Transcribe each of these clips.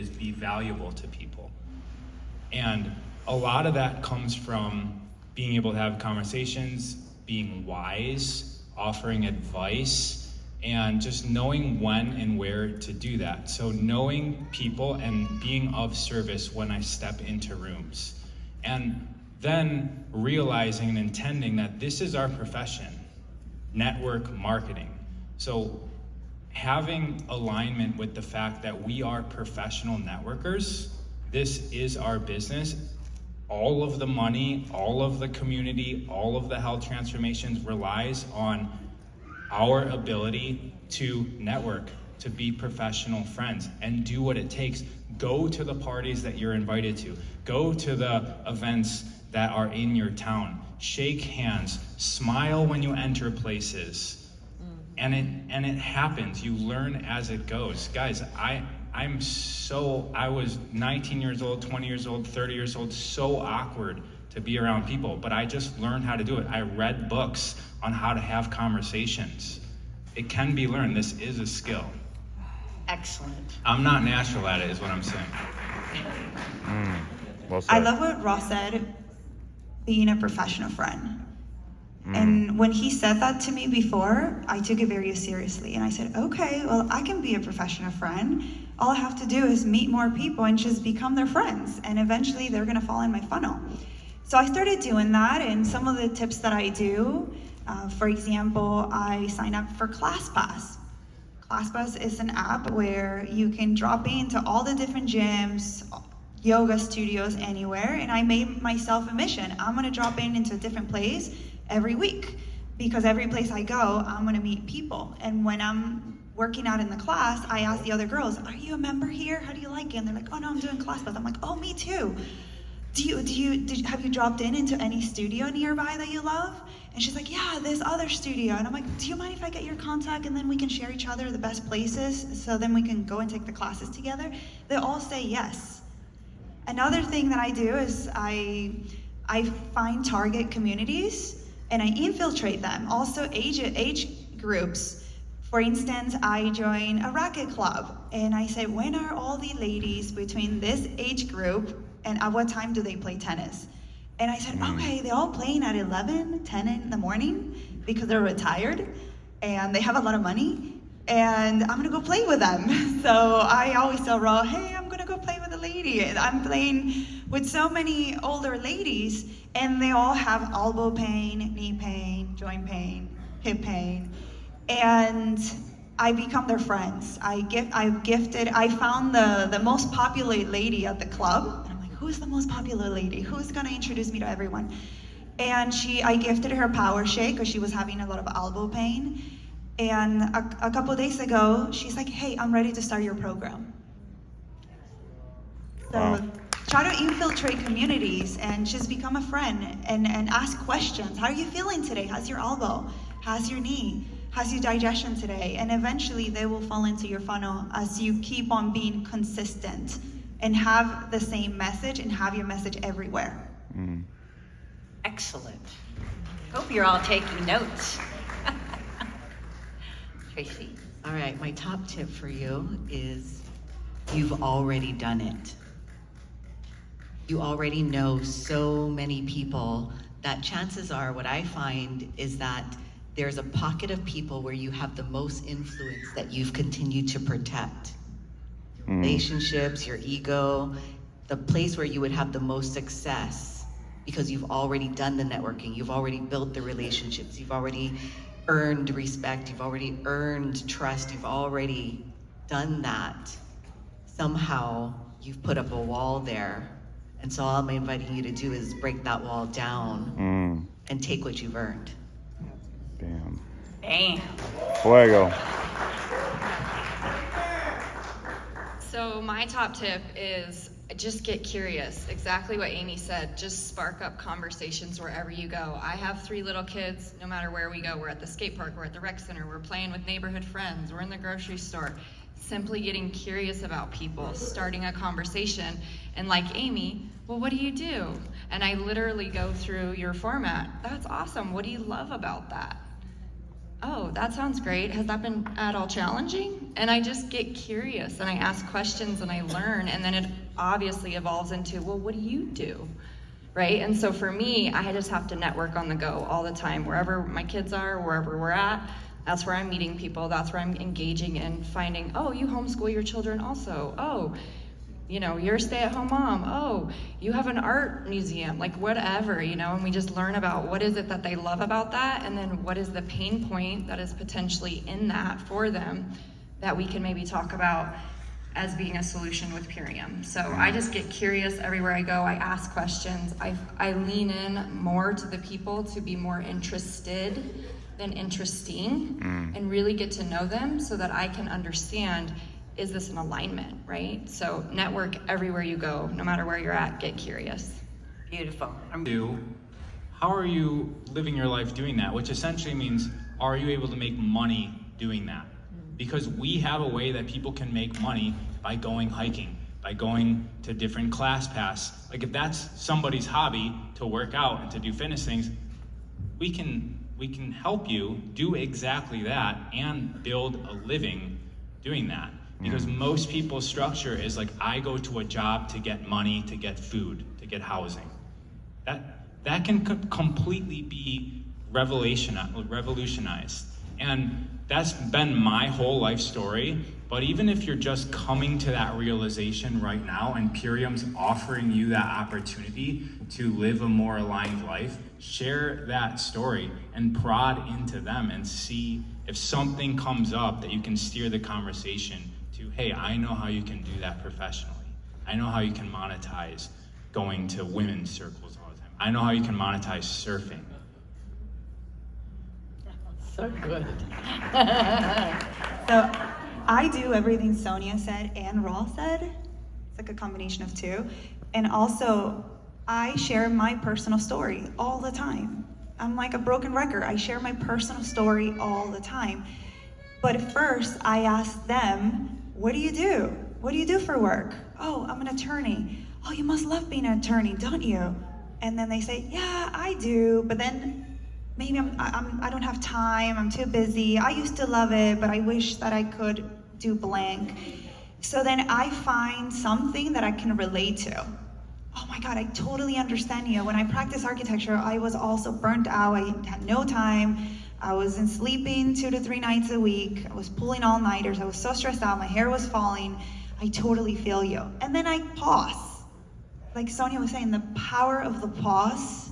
is be valuable to people. And a lot of that comes from being able to have conversations, being wise, offering advice, and just knowing when and where to do that. So knowing people and being of service when I step into rooms. And then realizing and intending that this is our profession, network marketing. So having alignment with the fact that we are professional networkers, this is our business. All of the money, all of the community, all of the health transformations relies on our ability to network, to be professional friends, and do what it takes. Go to the parties that you're invited to. Go to the events that are in your town. Shake hands, smile when you enter places. And it happens. You learn as it goes. Guys, I was 19 years old, 20 years old, 30 years old, so awkward to be around people, but I just learned how to do it. I read books on how to have conversations. It can be learned. This is a skill. Excellent. I'm not natural at it, is what I'm saying. Well said. I love what Ross said, being a professional friend. And when he said that to me before, I took it very seriously. And I said, okay, well, I can be a professional friend. All I have to do is meet more people and just become their friends. And eventually they're gonna fall in my funnel. So I started doing that, and some of the tips that I do, for example, I sign up for ClassPass. ClassPass is an app where you can drop into all the different gyms, yoga studios, anywhere, and I made myself a mission. I'm gonna drop into a different place every week, because every place I go, I'm gonna meet people. And when I'm working out in the class, I ask the other girls, are you a member here? How do you like it? And they're like, oh no, I'm doing ClassPass. I'm like, oh, me too. Have you dropped into any studio nearby that you love? And she's like, yeah, this other studio. And I'm like, do you mind if I get your contact and then we can share each other the best places so then we can go and take the classes together? They all say yes. Another thing that I do is I find target communities and I infiltrate them. Also age groups. For instance, I join a racket club and I say, when are all the ladies between this age group and at what time do they play tennis? And I said, okay, they're all playing at 11, 10 in the morning because they're retired and they have a lot of money and I'm gonna go play with them. So I always tell Raw, hey, I'm gonna go play with a lady. And I'm playing with so many older ladies and they all have elbow pain, knee pain, joint pain, hip pain. And I become their friends. I found the most popular lady at the club. And I'm like, who's the most popular lady? Who's gonna introduce me to everyone? And I gifted her Power Shake because she was having a lot of elbow pain. And a couple days ago, she's like, hey, I'm ready to start your program. So try to infiltrate communities and just become a friend and ask questions. How are you feeling today? How's your elbow? How's your knee? How's your digestion today? And eventually they will fall into your funnel as you keep on being consistent and have the same message and have your message everywhere. Excellent. Hope you're all taking notes. Tracy? All right, my top tip for you is you've already done it. You already know so many people that chances are what I find is that there's a pocket of people where you have the most influence that you've continued to protect. Your relationships, your ego, the place where you would have the most success because you've already done the networking, you've already built the relationships, you've already earned respect, you've already earned trust, you've already done that. Somehow you've put up a wall there. And so all I'm inviting you to do is break that wall down and take what you've earned. Bam. Bam. Fuego. So my top tip is just get curious. Exactly what Amy said. Just spark up conversations wherever you go. I have 3 little kids. No matter where we go, we're at the skate park, we're at the rec center, we're playing with neighborhood friends, we're in the grocery store. Simply getting curious about people, starting a conversation. And like Amy, well, what do you do? And I literally go through your format. That's awesome. What do you love about that? oh, that sounds great. Has that been at all challenging? And I just get curious and I ask questions and I learn, and then it obviously evolves into, well, what do you do? Right? And so for me, I just have to network on the go all the time. Wherever my kids are, wherever we're at, that's where I'm meeting people. That's where I'm engaging and finding, oh, you homeschool your children also. Oh, you're a stay-at-home mom. Oh, you have an art museum, like whatever, and we just learn about what is it that they love about that, and then what is the pain point that is potentially in that for them that we can maybe talk about as being a solution with Purium. So I just get curious everywhere I go. I ask questions. I lean in more to the people to be more interested than interesting and really get to know them so that I can understand, is this an alignment, right? So network everywhere you go, no matter where you're at, get curious. Beautiful. How are you living your life doing that? Which essentially means, are you able to make money doing that? Because we have a way that people can make money by going hiking, by going to different class paths. Like if that's somebody's hobby to work out and to do fitness things, we can help you do exactly that and build a living doing that. Because most people's structure is like, I go to a job to get money, to get food, to get housing. That can completely be revolutionized. And that's been my whole life story. But even if you're just coming to that realization right now and Purium's offering you that opportunity to live a more aligned life, share that story and prod into them and see if something comes up that you can steer the conversation to, hey, I know how you can do that professionally. I know how you can monetize going to women's circles all the time. I know how you can monetize surfing. So good. So I do everything Sonia said and Raul said. It's like a combination of two. And also, I share my personal story all the time. I'm like a broken record. I share my personal story all the time. But at first, I ask them, what do you do? What do you do for work? Oh, I'm an attorney. Oh, you must love being an attorney, don't you? And then they say, yeah, I do. But then maybe I don't have time. I'm too busy. I used to love it, but I wish that I could do blank. So then I find something that I can relate to. Oh my God, I totally understand you. When I practiced architecture, I was also burnt out. I had no time. I wasn't sleeping 2 to 3 nights a week. I was pulling all-nighters. I was so stressed out. My hair was falling. I totally feel you. And then I pause. Like Sonia was saying, the power of the pause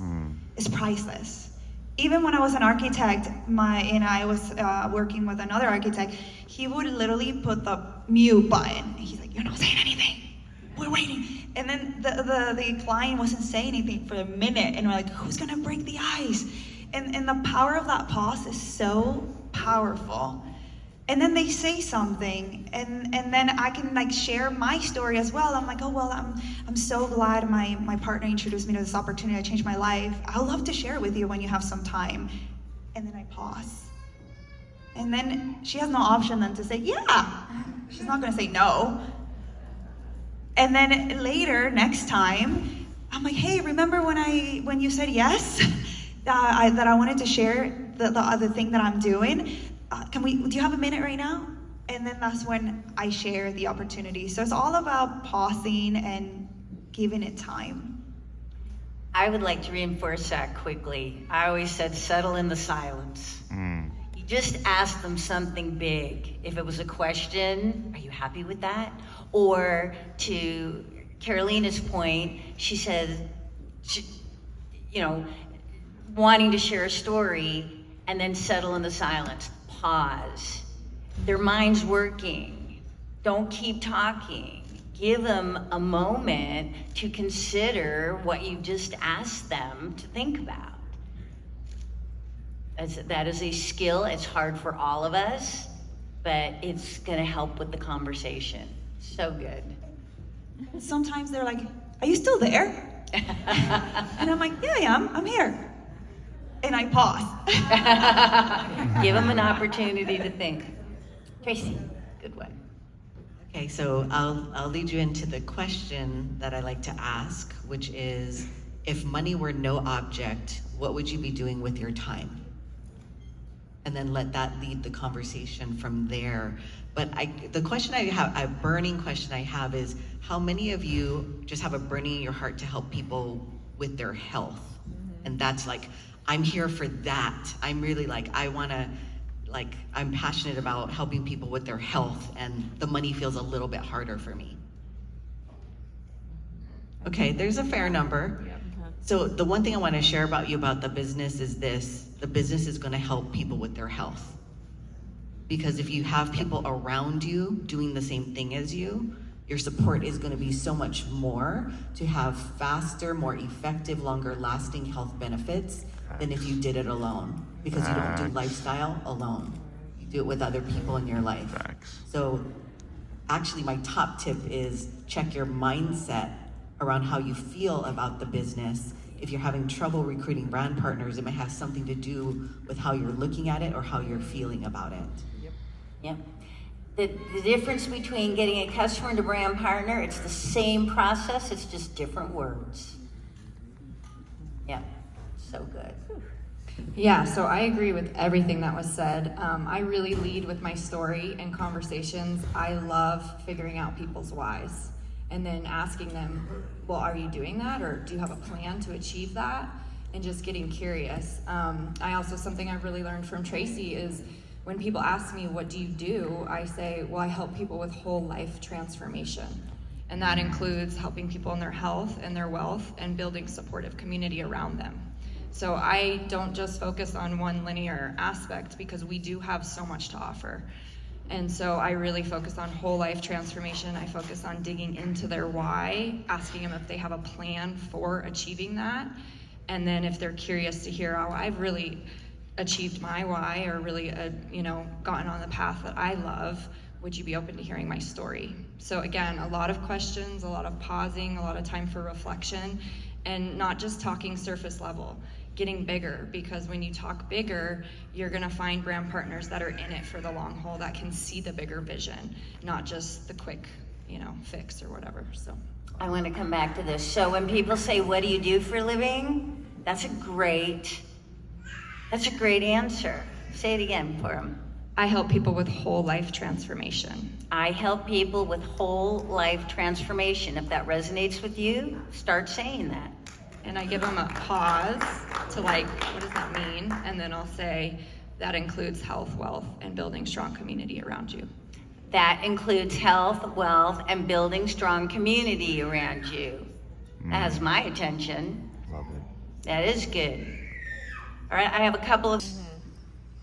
is priceless. Even when I was an architect, and I was working with another architect, he would literally put the mute button. He's like, you're not saying anything. We're waiting. And then the client wasn't saying anything for a minute, and we're like, who's gonna break the ice? And the power of that pause is so powerful. And then they say something, and then I can like share my story as well. I'm like, oh well, I'm so glad my partner introduced me to this opportunity. I changed my life. I'll love to share it with you when you have some time. And then I pause. And then she has no option then to say, yeah. She's not gonna say no. And then later, next time, I'm like, hey, remember when you said yes? That I wanted to share the other thing that I'm doing? Do you have a minute right now? And then that's when I share the opportunity. So it's all about pausing and giving it time. I would like to reinforce that quickly. I always said, settle in the silence. You just ask them something big. If it was a question, are you happy with that? Or to Carolina's point, she said, wanting to share a story and then settle in the silence. Pause. Their mind's working. Don't keep talking. Give them a moment to consider what you just asked them to think about. That is a skill. It's hard for all of us, but it's going to help with the conversation. So good. Sometimes they're like, are you still there? And I'm like, yeah, I am. I'm here. And I pause. Give them an opportunity to think. Tracy, good one. Okay, so I'll lead you into the question that I like to ask, which is, if money were no object, what would you be doing with your time? and then let that lead the conversation from there. But the question I have, a burning question I have is, how many of you just have a burning in your heart to help people with their health? And that's like, I'm here for that. I'm really like, I'm passionate about helping people with their health, and the money feels a little bit harder for me. Okay, there's a fair number. So the one thing I want to share about you about the business is this: the business is going to help people with their health. Because if you have people around you doing the same thing as you, your support is going to be so much more to have faster, more effective, longer lasting health benefits than if you did it alone. Because you don't do lifestyle alone. You do it with other people in your life. So actually my top tip is check your mindset around how you feel about the business. If you're having trouble recruiting brand partners, it might have something to do with how you're looking at it or how you're feeling about it. Yep. The difference between getting a customer and a brand partner, it's the same process, it's just different words. Yeah, so good. Yeah, so I agree with everything that was said. I really lead with my story and conversations. I love figuring out people's whys and then asking them, well, are you doing that? Or do you have a plan to achieve that? And just getting curious. I also, something I've really learned from Tracy is when people ask me, what do you do? I say, well, I help people with whole life transformation. And that includes helping people in their health and their wealth and building supportive community around them. So I don't just focus on one linear aspect because we do have so much to offer. And so I really focus on whole life transformation. I focus on digging into their why, asking them if they have a plan for achieving that. And then if they're curious to hear how I've really achieved my why or really, gotten on the path that I love, would you be open to hearing my story? So again, a lot of questions, a lot of pausing, a lot of time for reflection, and not just talking surface level, getting bigger, because when you talk bigger, you're gonna find brand partners that are in it for the long haul, that can see the bigger vision, not just the quick, fix or whatever, so. I want to come back to this. So when people say, what do you do for a living? That's a great answer. Say it again for them. I help people with whole life transformation. I help people with whole life transformation. If that resonates with you, start saying that. And I give them a pause to what does that mean? And then I'll say, that includes health, wealth, and building strong community around you. That includes health, wealth, and building strong community around you. That has my attention. Love it. That is good. All right, I have a couple of,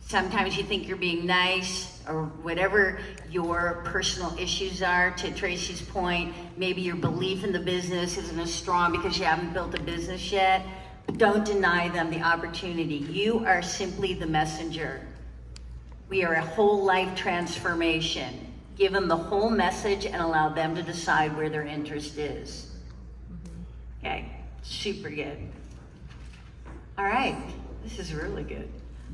sometimes you think you're being nice or whatever your personal issues are. To Tracy's point, maybe your belief in the business isn't as strong because you haven't built a business yet. But don't deny them the opportunity. You are simply the messenger. We are a whole life transformation. Give them the whole message and allow them to decide where their interest is. Okay, super good. All right, this is really good.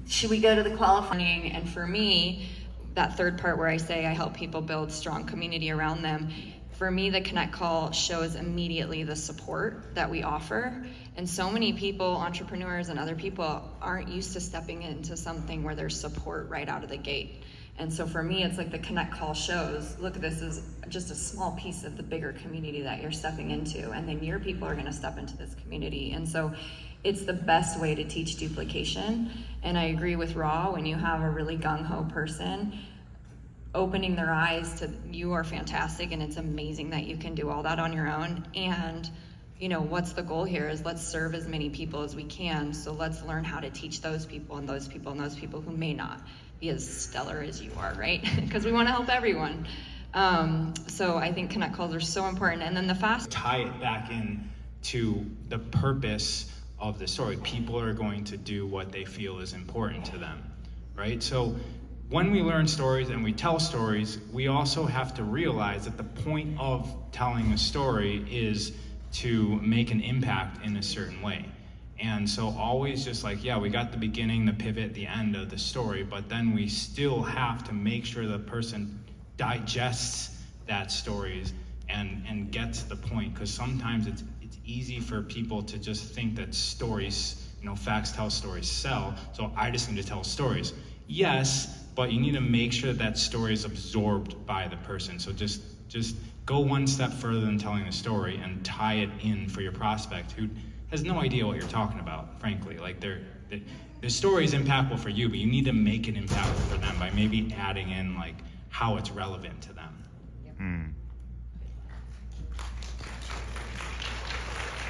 Should we go to the qualifying? And for me, that third part where I say I help people build strong community around them, for me, the Connect Call shows immediately the support that we offer. And so many people, entrepreneurs and other people, aren't used to stepping into something where there's support right out of the gate. And so for me, it's like the Connect Call shows, look, this is just a small piece of the bigger community that you're stepping into, and then your people are gonna step into this community. And so it's the best way to teach duplication. And I agree with Raw, when you have a really gung-ho person, opening their eyes to, you are fantastic and it's amazing that you can do all that on your own. And what's the goal here is let's serve as many people as we can. So let's learn how to teach those people and those people and those people who may not be as stellar as you are, right? Because we want to help everyone. So I think Connect Calls are so important. And then the fast tie it back in to the purpose of the story. People are going to do what they feel is important to them, right? So when we learn stories and we tell stories, we also have to realize that the point of telling a story is to make an impact in a certain way. And so always just we got the beginning, the pivot, the end of the story, but then we still have to make sure the person digests that story and gets the point, because sometimes it's easy for people to just think that stories, facts tell, stories sell, so I just need to tell stories. Yes, but you need to make sure that story is absorbed by the person. So just go one step further than telling the story and tie it in for your prospect who has no idea what you're talking about, frankly. Like the story is impactful for you, but you need to make it impactful for them by maybe adding in like how it's relevant to them.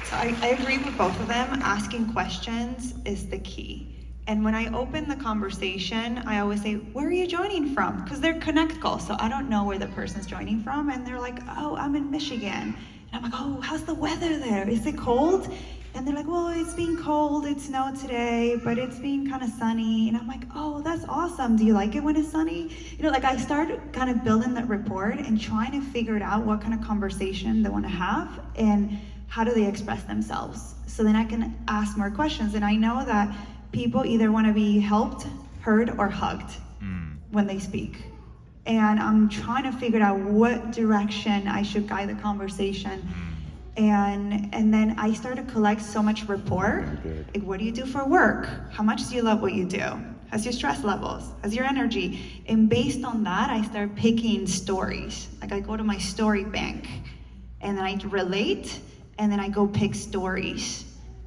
So I agree with both of them. Asking questions is the key. And when I open the conversation, I always say, where are you joining from? Because they're connect calls, so I don't know where the person's joining from. And they're like, oh, I'm in Michigan. And I'm like, oh, how's the weather there? Is it cold? And they're like, well, it's been cold. It snowed today, but it's been kind of sunny. And I'm like, oh, that's awesome. Do you like it when it's sunny? You know, like I started kind of building that rapport and trying to figure it out what kind of conversation they want to have and how do they express themselves. So then I can ask more questions. And I know that people either want to be helped, heard, or hugged when they speak. And I'm trying to figure out what direction I should guide the conversation. And then I started to collect so much rapport. Like, what do you do for work? How much do you love what you do? How's your stress levels? How's your energy? And based on that, I start picking stories. Like I go to my story bank and then I relate and then I go pick stories.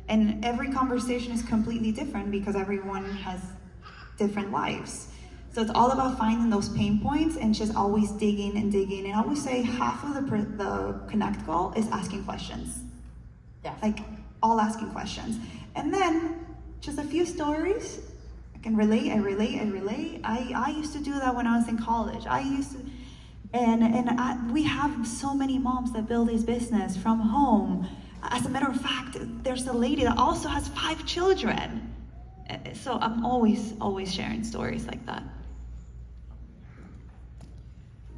And every conversation is completely different because everyone has different lives. So it's all about finding those pain points and just always digging and digging. And I always say half of the connect goal is asking questions. Yeah. Like all asking questions. And then just a few stories. I can relate. I used to do that when I was in college. We have so many moms that build this business from home. As a matter of fact, there's a lady that also has 5 children. So I'm always sharing stories like that.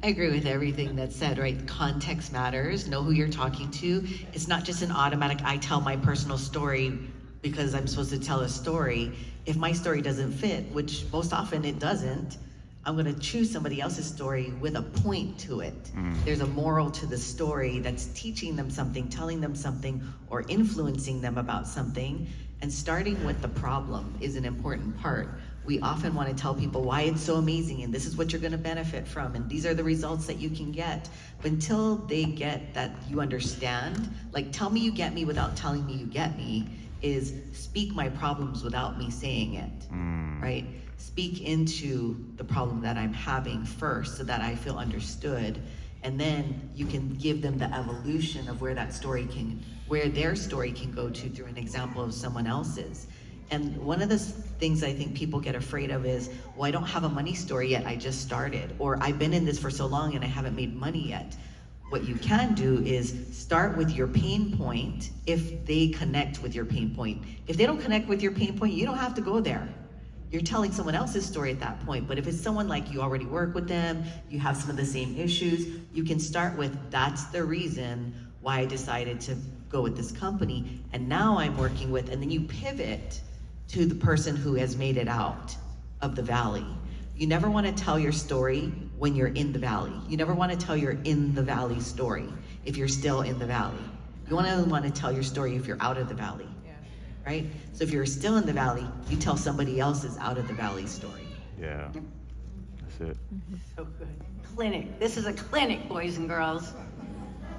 I agree with everything that's said, right? Context matters. Know who you're talking to. It's not just an automatic, I tell my personal story because I'm supposed to tell a story. If my story doesn't fit, which most often it doesn't, I'm going to choose somebody else's story with a point to it. There's a moral to the story that's teaching them something, telling them something, or influencing them about something. And starting with the problem is an important part. We often want to tell people why it's so amazing and this is what you're going to benefit from and these are the results that you can get. But until they get that you understand, like tell me you get me without telling me you get me, is speak my problems without me saying it, right? Speak into the problem that I'm having first so that I feel understood. And then you can give them the evolution of where their story can go to through an example of someone else's. And one of the things I think people get afraid of is, well, I don't have a money story yet, I just started. Or I've been in this for so long and I haven't made money yet. What you can do is start with your pain point if they connect with your pain point. If they don't connect with your pain point, you don't have to go there. You're telling someone else's story at that point. But if it's someone like you already work with them, you have some of the same issues, you can start with, that's the reason why I decided to go with this company. And now I'm working with, and then you pivot to the person who has made it out of the valley. You never want to tell your story when you're in the valley. You never want to tell your in the valley story if you're still in the valley. You only want to tell your story if you're out of the valley. Right? So if you're still in the valley, you tell somebody else's out of the valley story. Yeah. That's it. So good. Clinic. This is a clinic, boys and girls.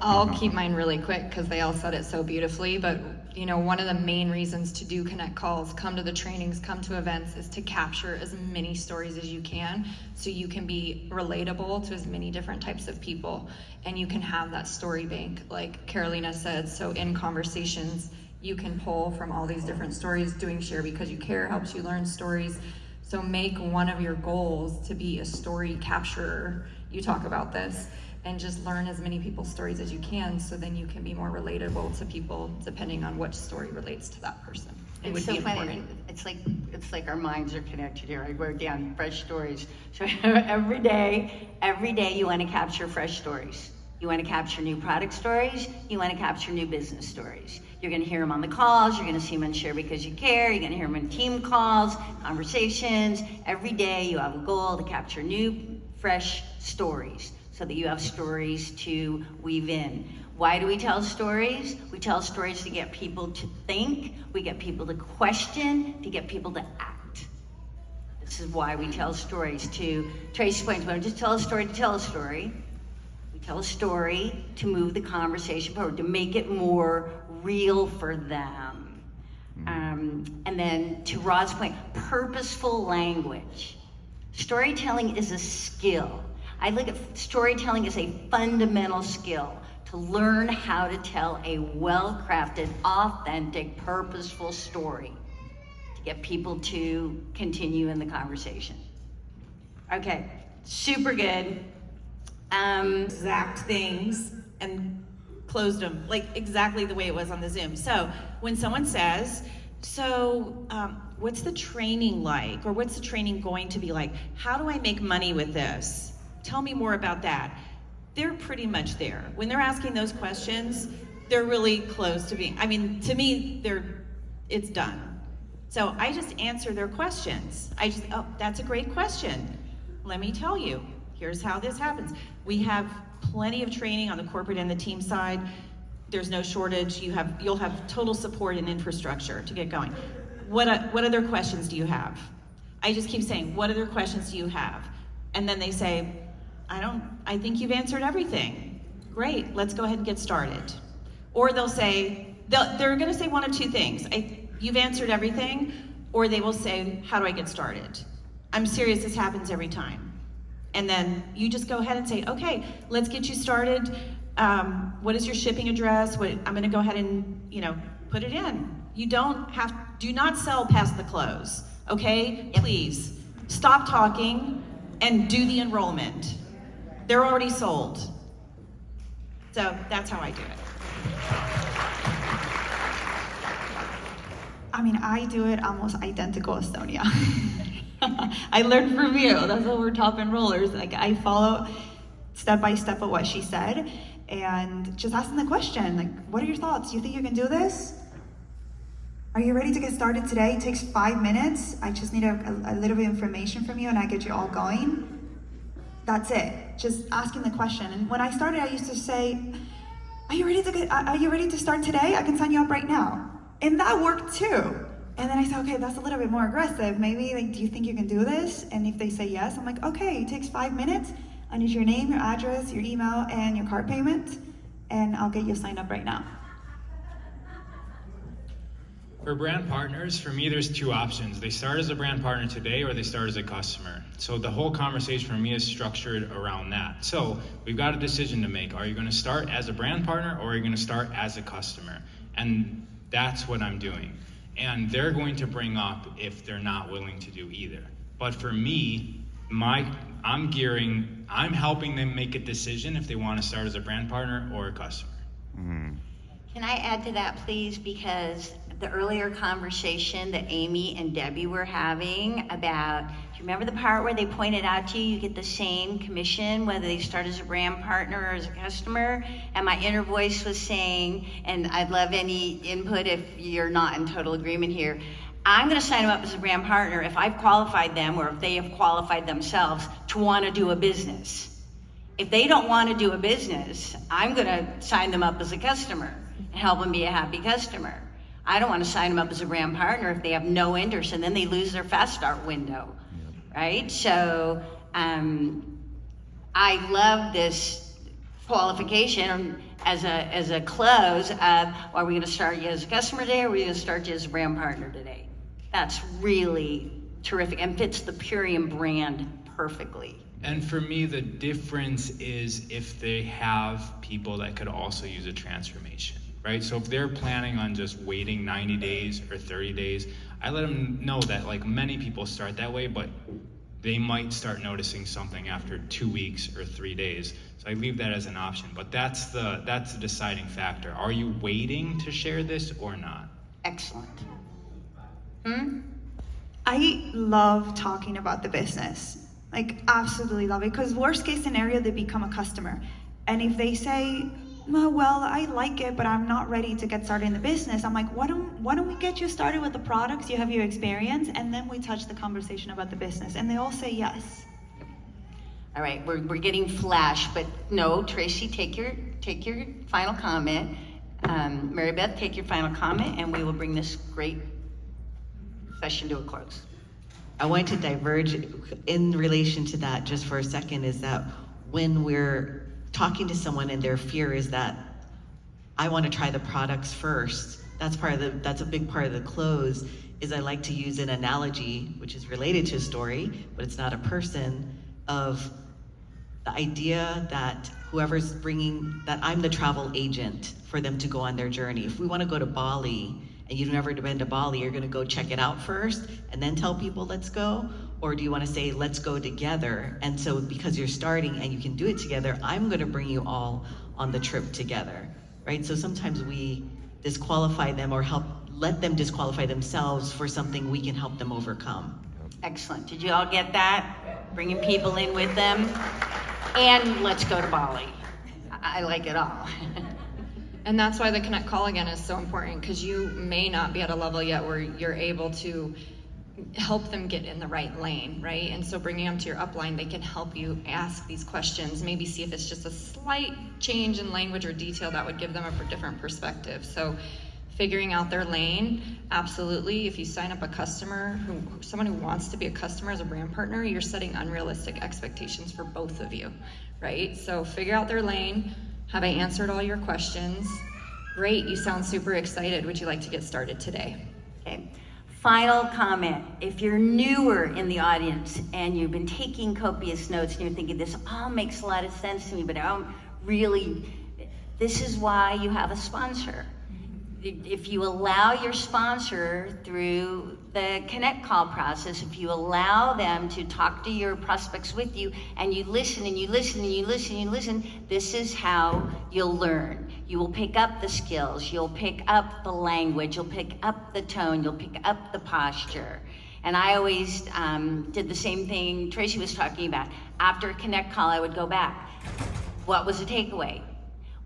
I'll keep mine really quick because they all said it so beautifully, but you know, one of the main reasons to do connect calls, come to the trainings, come to events, is to capture as many stories as you can so you can be relatable to as many different types of people and you can have that story bank like Carolina said. So in conversations you can pull from all these different stories. Doing Share Because You Care helps you learn stories. So make one of your goals to be a story capturer. You talk about this. And just learn as many people's stories as you can so then you can be more relatable to people depending on which story relates to that person. It would It's so be funny. important. It's like our minds are connected here. I wrote down fresh stories. So every day you want to capture fresh stories. You want to capture new product stories. You want to capture new business stories. You're going to hear them on the calls. You're going to see them on Share Because You Care. You're going to hear them in team calls, conversations. Every day you have a goal to capture new, fresh stories so that you have stories to weave in. Why do we tell stories? We tell stories to get people to think. We get people to question, to get people to act. This is why we tell stories. To Tracy's point, we don't just tell a story to tell a story. We tell a story to move the conversation forward, to make it more real for them. And then to Rod's point, purposeful language. Storytelling is a skill. I look at storytelling as a fundamental skill to learn how to tell a well-crafted, authentic, purposeful story to get people to continue in the conversation. Okay, super good. Exact things and closed them like exactly the way it was on the Zoom. So when someone says, what's the training like? Or what's the training going to be like? How do I make money with this? Tell me more about that. They're pretty much there. When they're asking those questions, they're really close to being, to me, it's done. So I just answer their questions. That's a great question. Let me tell you, here's how this happens. We have plenty of training on the corporate and the team side. There's no shortage. You'll have total support and infrastructure to get going. What other questions do you have? I just keep saying, what other questions do you have? And then they say, I think you've answered everything. Great, let's go ahead and get started. Or they'll say, they're gonna say one of two things. You've answered everything, or they will say, how do I get started? I'm serious, this happens every time. And then you just go ahead and say, okay, let's get you started. What is your shipping address? I'm gonna go ahead and, put it in. Do not sell past the close, okay? Please, stop talking and do the enrollment. They're already sold. So that's how I do it. I do it almost identical as Sonia. I learned from you. That's why we're top enrollers. I follow step by step of what she said, and just asking the question, what are your thoughts? You think you can do this? Are you ready to get started today? It takes 5 minutes. I just need a little bit of information from you, and I get you all going. That's it. Just asking the question. And when I started, I used to say, Are you ready to start today? I can sign you up right now. And that worked too. And then I said, okay, that's a little bit more aggressive. Maybe do you think you can do this? And if they say yes, I'm like, okay, it takes 5 minutes. I need your name, your address, your email, and your card payment, and I'll get you signed up right now. For brand partners, for me, there's two options. They start as a brand partner today, or they start as a customer. So the whole conversation for me is structured around that. So we've got a decision to make. Are you going to start as a brand partner, or are you going to start as a customer? And that's what I'm doing. And they're going to bring up if they're not willing to do either. But for me, I'm helping them make a decision if they want to start as a brand partner or a customer. Mm-hmm. Can I add to that, please? Because the earlier conversation that Amy and Debbie were having about, do you remember the part where they pointed out to you, you get the same commission whether they start as a brand partner or as a customer? And my inner voice was saying, and I'd love any input if you're not in total agreement here, I'm gonna sign them up as a brand partner if I've qualified them or if they have qualified themselves to wanna do a business. If they don't wanna do a business, I'm gonna sign them up as a customer and help them be a happy customer. I don't want to sign them up as a brand partner if they have no interest, and then they lose their fast start window, right? So I love this qualification as a close of, are we going to start you as a customer today, or are we going to start you as a brand partner today? That's really terrific and fits the Purium brand perfectly. And for me, the difference is if they have people that could also use a transformation. Right? So if they're planning on just waiting 90 days or 30 days, I let them know that many people start that way, but they might start noticing something after 2 weeks or 3 days. So I leave that as an option, but that's the deciding factor. Are you waiting to share this or not? Excellent. I love talking about the business. Absolutely love it. Because worst case scenario, they become a customer. And if they say, well, I like it, but I'm not ready to get started in the business. I'm like, why don't we get you started with the products, you have your experience, and then we touch the conversation about the business. And they all say yes. All right, we're getting flash, but no, Tracy, take your final comment. Mary Beth, take your final comment, and we will bring this great session to a close. I want to diverge in relation to that just for a second, is that when we're talking to someone and their fear is that I want to try the products first, that's a big part of the close, is I like to use an analogy, which is related to a story, but it's not a person, of the idea that whoever's bringing, that I'm the travel agent for them to go on their journey. If we want to go to Bali and you've never been to Bali, you're going to go check it out first and then tell people let's go? Or do you want to say let's go together? And so because you're starting and you can do it together, I'm going to bring you all on the trip together, right? So sometimes we disqualify them or let them disqualify themselves for something we can help them overcome. Excellent. Did you all get that? Bringing people in with them. And let's go to Bali. I like it all. And that's why the Connect Call again is so important, because you may not be at a level yet where you're able to help them get in the right lane, right? And so bringing them to your upline, they can help you ask these questions, maybe see if it's just a slight change in language or detail that would give them a different perspective. So figuring out their lane, absolutely. If you sign up a customer, someone who wants to be a customer as a brand partner, you're setting unrealistic expectations for both of you, right? So figure out their lane. Have I answered all your questions? Great, you sound super excited. Would you like to get started today? Okay. Final comment. If you're newer in the audience and you've been taking copious notes and you're thinking this all makes a lot of sense to me, but I don't really, this is why you have a sponsor. If you allow your sponsor through the Connect Call process, if you allow them to talk to your prospects with you, and you listen and you listen and you listen and you listen, this is how you'll learn. You will pick up the skills, you'll pick up the language, you'll pick up the tone, you'll pick up the posture. And I always did the same thing Tracy was talking about. After a Connect Call, I would go back. What was the takeaway?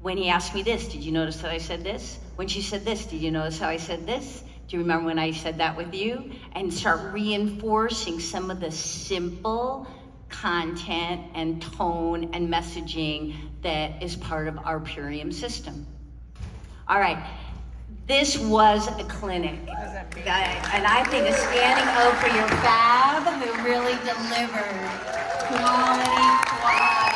When he asked me this, did you notice that I said this? When she said this, did you notice how I said this? Do you remember when I said that with you? And start reinforcing some of the simple content and tone and messaging that is part of our Purium system. All right, this was a clinic. And I think a standing O for your fab who really delivered quality.